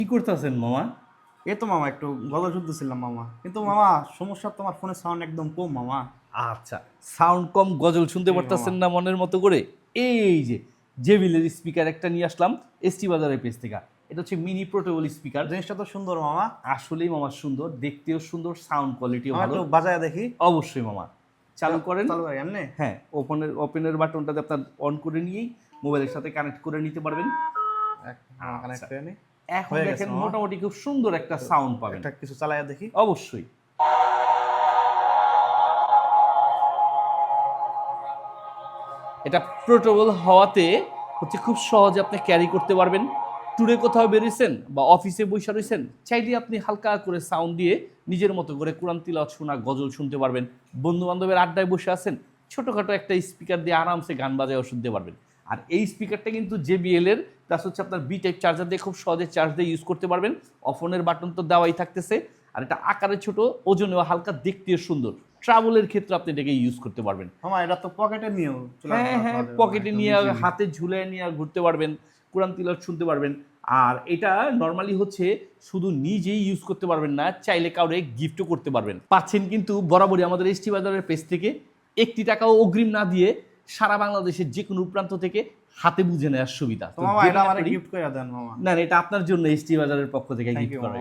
কি করতেছেন মামা? এই তো মামা একটু গজল শুনতেছিলাম মামা, কিন্তু মামা সমস্যা, তোমার ফোনের সাউন্ড একদম কম মামা। আচ্ছা, সাউন্ড কম, গজল শুনতে জি মামা। পারতেছেন না মনের মতো করে? এই যে জেবিলের স্পিকার একটা নিয়ে আসলাম এসটি বাজারের পেজ থেকে। এটা হচ্ছে মিনি পোর্টেবল স্পিকার। জিনিসটা তো সুন্দর মামা। আসলেই মামা সুন্দর, দেখতেও সুন্দর, সাউন্ড কোয়ালিটিও মামা ভালো। একটু বাজায় দেখি। অবশ্যই মামা, চালু করেন। চালু করি এমনি। হ্যাঁ, ওপেনের বাটনটাতে আপনার অন করে নিয়েই মোবাইলের সাথে কানেক্ট করে নিতে পারবেন। মামা কানেক্ট আচ্ছা, করে নি। এখন হয়ে গেছে দেখেন মামা। মোটামুটি খুব সুন্দর একটা সাউন্ড পাবেন। একটা কিছু চালাইয়া দেখি। অবশ্যই। এটা পোর্টেবল হওয়াতে হচ্ছে খুব সহজে আপনি ক্যারি করতে পারবেন। ট্যুরে কোথাও বেরিয়েছেন বা অফিসে বসে রয়েছেন, চাইলে আপনি হালকা করে সাউন্ড দিয়ে নিজের মতো করে কোরআন তিলাওয়াত শোনা, গজল শুনতে পারবেন। বন্ধু বান্ধবের আড্ডায় বসে আছেন, ছোটোখাটো একটা স্পিকার দিয়ে আরামসে গান বাজায় শুনতে পারবেন। আর এই স্পিকারটা কিন্তু JBL এর, প্লাস হচ্ছে আপনার বি টাইপ চার্জার দিয়ে খুব সহজে চার্জ দিয়ে ইউজ করতে পারবেন। অফনের বাটন তো দেওয়াই থাকতেছে। আর এটা আকারে ছোট, ওজনেও হালকা, দেখতেও সুন্দর। ট্রাভেলের ক্ষেত্রে আপনি এটাকে ইউজ করতে পারবেন। মামা এটা তো পকেটে নিয়েও হ্যাঁ হ্যাঁ, যাবে মামা, পকেটে একদম নিয়ে, ইজিলি। হাতে ঝুলে নিয়ে ঘুরতে পারবেন, কোরআন তিলাওয়াত শুনতে পারবেন। আর এটা নর্মালি হচ্ছে শুধু নিজেই ইউজ করতে পারবেন না, চাইলে কাউরে গিফটও করতে পারবেন। পাচ্ছেন কিন্তু বরাবরই আমাদের এসটি বাজারের পেজ থেকে, একটি টাকাও অগ্রিম না দিয়ে সারা বাংলাদেশের যে কোনো প্রান্ত থেকে হাতে বুঝে নেওয়ার সুবিধা। তো তো মামা দেরি এটা না আমার করি, গিফট করে দেন মামা। না এটা আপনার জন্য এসটি বাজারের পক্ষ থেকে থ্যাংক গিফট ইউ করা মামা। হয়েছে।